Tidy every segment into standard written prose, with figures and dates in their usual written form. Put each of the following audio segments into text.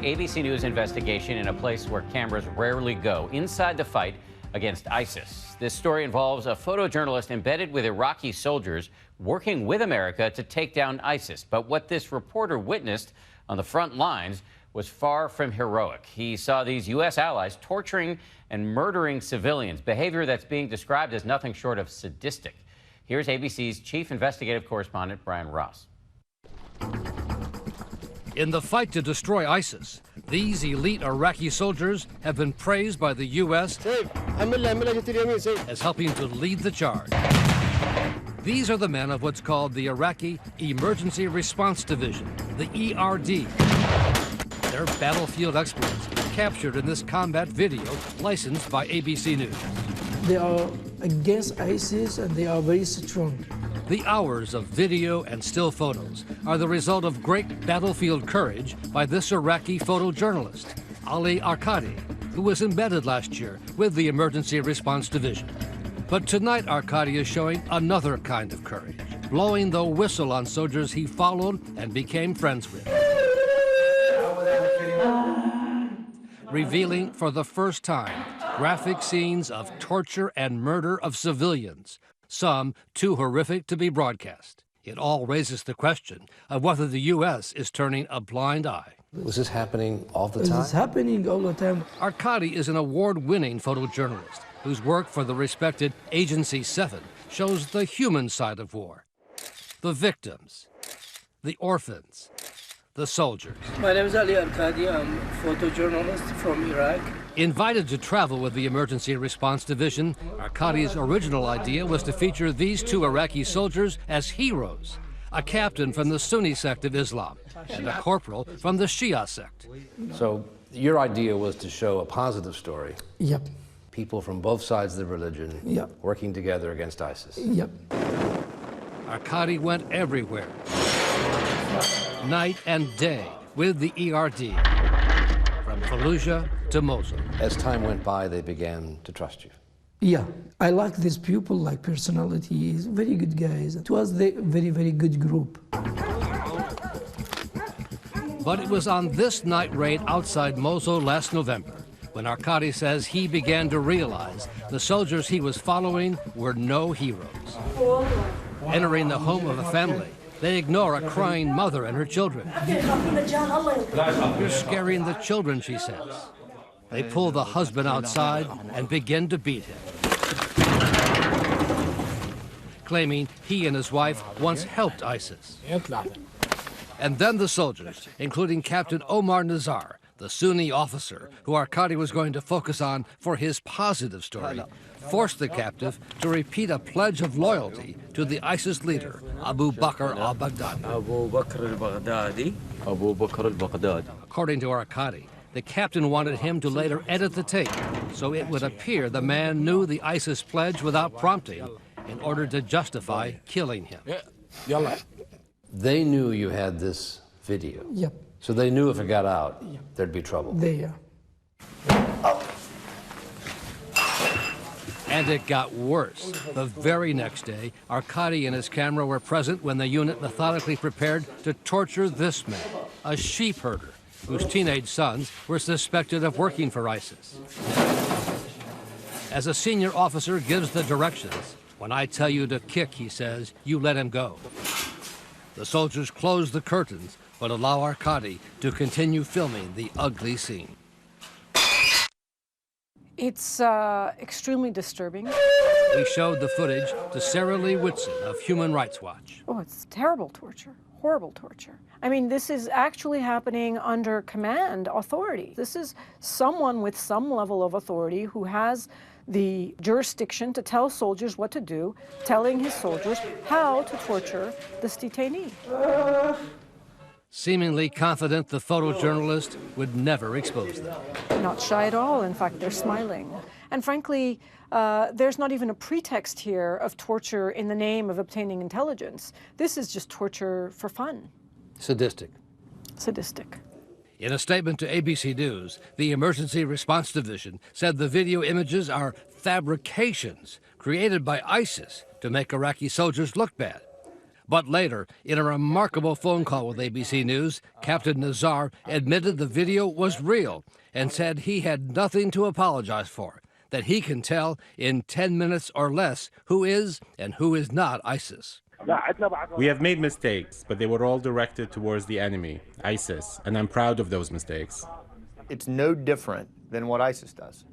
ABC News investigation in a place where cameras rarely go, inside the fight against ISIS. This story involves a photojournalist embedded with Iraqi soldiers working with America to take down ISIS. But what this reporter witnessed on the front lines was far from heroic. He saw these U.S. allies torturing and murdering civilians, behavior that's being described as nothing short of sadistic. Here's ABC's chief investigative correspondent, Brian Ross. In the fight to destroy ISIS, these elite Iraqi soldiers have been praised by the U.S. as helping to lead the charge. These are the men of what's called the Iraqi Emergency Response Division, the ERD. They're battlefield experts captured in this combat video licensed by ABC News. They are against ISIS and they are very strong. The hours of video and still photos are the result of great battlefield courage by this Iraqi photojournalist, Ali Arkadi, who was embedded last year with the Emergency Response Division. But tonight, Arkadi is showing another kind of courage, blowing the whistle on soldiers he followed and became friends with. Revealing for the first time graphic scenes of torture and murder of civilians, some too horrific to be broadcast. It all raises the question of whether the U.S. is turning a blind eye. Was this happening all the time? This is happening all the time. Arkadi is an award-winning photojournalist whose work for the respected Agency 7 shows the human side of war. The victims, the orphans, the soldiers. My name is Ali Arkadi. I'm a photojournalist from Iraq. Invited to travel with the Emergency Response Division, Arkadi's original idea was to feature these two Iraqi soldiers as heroes, a captain from the Sunni sect of Islam and a corporal from the Shia sect. So your idea was to show a positive story. Yep. People from both sides of the religion working together against ISIS. Yep. Arkadi went everywhere, night and day, with the ERD, from Fallujah to Mosul. As time went by, they began to trust you. Yeah, I like these people, like personalities, very good guys. It was a very, very good group. But it was on this night raid outside Mosul last November when Arkadi says he began to realize the soldiers he was following were no heroes. Entering the home of a family, they ignore a crying mother and her children. You're scaring the children, she says. They pull the husband outside and begin to beat him, claiming he and his wife once helped ISIS. And then the soldiers, including Captain Omar Nazar, the Sunni officer who Arkadi was going to focus on for his positive story, forced the captive to repeat a pledge of loyalty to the ISIS leader, Abu Bakr al-Baghdadi. According to Arkadi, the captain wanted him to later edit the tape so it would appear the man knew the ISIS pledge without prompting in order to justify killing him. They knew you had this video. Yep. So they knew if it got out, there'd be trouble. And it got worse. The very next day, Arkadi and his camera were present when the unit methodically prepared to torture this man, a sheep herder, whose teenage sons were suspected of working for ISIS. As a senior officer gives the directions, when I tell you to kick, he says, you let him go. The soldiers close the curtains, but allow Arkadi to continue filming the ugly scene. It's extremely disturbing. We showed the footage to Sarah Lee Whitson of Human Rights Watch. Oh, it's terrible torture, horrible torture. I mean, this is actually happening under command authority. This is someone with some level of authority who has the jurisdiction to tell soldiers what to do, telling his soldiers how to torture this detainee. Seemingly confident the photojournalist would never expose them. Not shy at all. In fact, they're smiling. And frankly, there's not even a pretext here of torture in the name of obtaining intelligence. This is just torture for fun. Sadistic. Sadistic. In a statement to ABC News, the Emergency Response Division said the video images are fabrications created by ISIS to make Iraqi soldiers look bad. But later, in a remarkable phone call with ABC News, Captain Nazar admitted the video was real and said he had nothing to apologize for, that he can tell in 10 minutes or less who is and who is not ISIS. We have made mistakes, but they were all directed towards the enemy, ISIS, and I'm proud of those mistakes. It's no different than what ISIS does.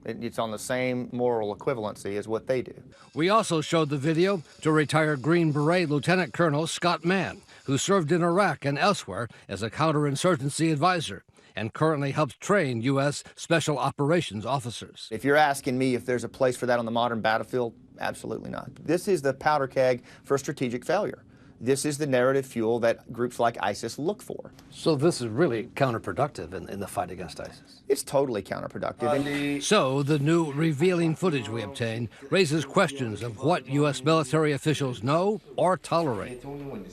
It's on the same moral equivalency as what they do. We also showed the video to retired Green Beret Lieutenant Colonel Scott Mann, who served in Iraq and elsewhere as a counterinsurgency advisor and currently helps train U.S. Special Operations officers. If you're asking me if there's a place for that on the modern battlefield, absolutely not. This is the powder keg for strategic failure. This is the narrative fuel that groups like ISIS look for. So this is really counterproductive in the fight against ISIS? It's totally counterproductive. So the new revealing footage we obtained raises questions of what U.S. military officials know or tolerate.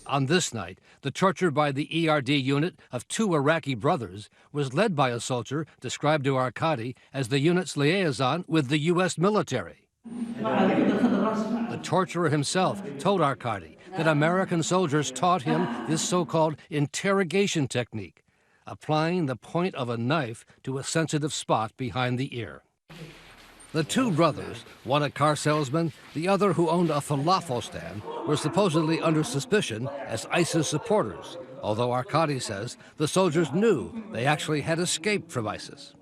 On this night, the torture by the ERD unit of 2 Iraqi brothers was led by a soldier described to Arkady as the unit's liaison with the U.S. military. The torturer himself told Arkady that American soldiers taught him this so-called interrogation technique, applying the point of a knife to a sensitive spot behind the ear. The 2 brothers, one a car salesman, the other who owned a falafel stand, were supposedly under suspicion as ISIS supporters, although Arkady says the soldiers knew they actually had escaped from ISIS.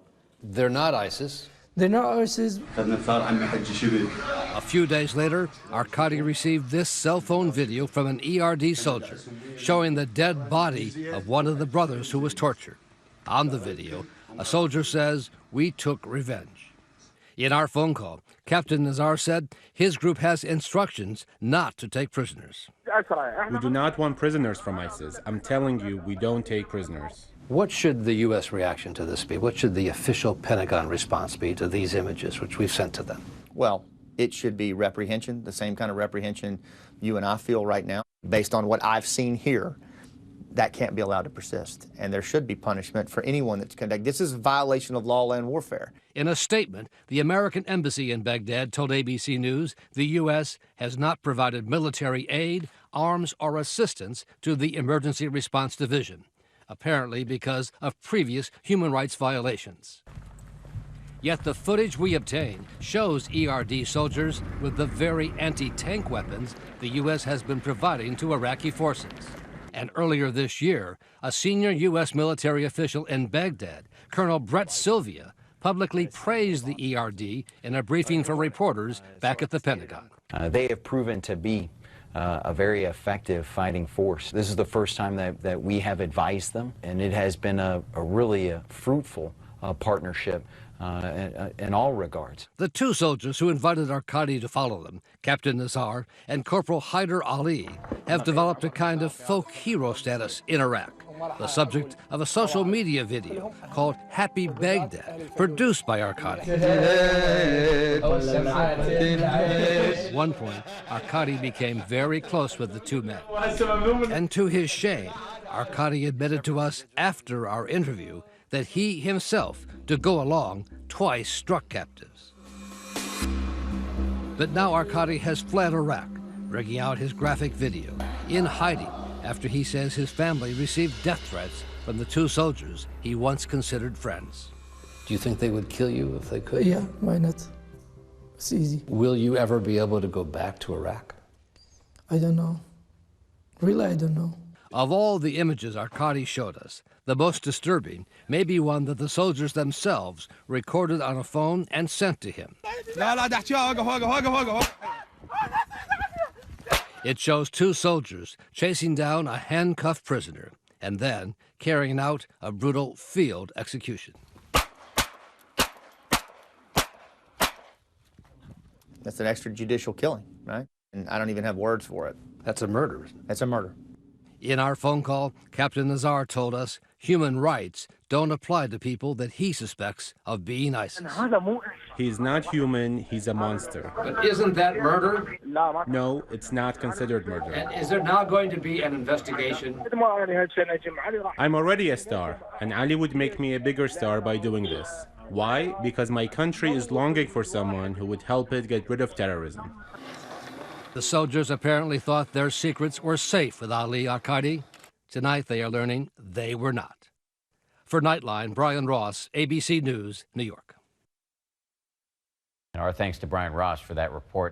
They're not ISIS. They're not ISIS. A few days later, Arkady received this cell phone video from an ERD soldier showing the dead body of one of the brothers who was tortured. On the video, a soldier says, "We took revenge." In our phone call, Captain Nazar said his group has instructions not to take prisoners. We do not want prisoners from ISIS. I'm telling you, we don't take prisoners. What should the U.S. reaction to this be? What should the official Pentagon response be to these images, which we've sent to them? Well, it should be reprehension, the same kind of reprehension you and I feel right now. Based on what I've seen here, that can't be allowed to persist. And there should be punishment for anyone that's conducted. This is a violation of law and warfare. In a statement, the American embassy in Baghdad told ABC News the U.S. has not provided military aid, arms, or assistance to the Emergency Response Division, apparently because of previous human rights violations. Yet the footage we obtained shows ERD soldiers with the very anti-tank weapons the U.S. has been providing to Iraqi forces. And earlier this year, a senior U.S. military official in Baghdad, Colonel Brett Sylvia, publicly praised the ERD in a briefing for reporters back at the Pentagon. They have proven to be a very effective fighting force. This is the first time that we have advised them, and it has been a really fruitful partnership in all regards. The 2 soldiers who invited Arkady to follow them, Captain Nazar and Corporal Haider Ali, have developed a kind of folk hero status in Iraq, the subject of a social media video called Happy Baghdad, produced by Arkady. At one point, Arkady became very close with the 2 men. And to his shame, Arkady admitted to us after our interview that he himself, to go along, twice struck captives. But now Arkady has fled Iraq, bringing out his graphic video, in hiding after he says his family received death threats from the 2 soldiers he once considered friends. Do you think they would kill you if they could? Yeah, why not? It's easy. Will you ever be able to go back to Iraq? I don't know. Really, I don't know. Of all the images Arkady showed us, the most disturbing may be one that the soldiers themselves recorded on a phone and sent to him. It shows 2 soldiers chasing down a handcuffed prisoner and then carrying out a brutal field execution. That's an extrajudicial killing, right? And I don't even have words for it. That's a murder, isn't it? That's a murder. In our phone call, Captain Nazar told us human rights don't apply to people that he suspects of being ISIS. He's not human, he's a monster. But isn't that murder? No, it's not considered murder. And is there now going to be an investigation? I'm already a star, and Ali would make me a bigger star by doing this. Why? Because my country is longing for someone who would help it get rid of terrorism. The soldiers apparently thought their secrets were safe with Ali Arkadi. Tonight they are learning they were not. For Nightline, Brian Ross, ABC News, New York. And our thanks to Brian Ross for that report.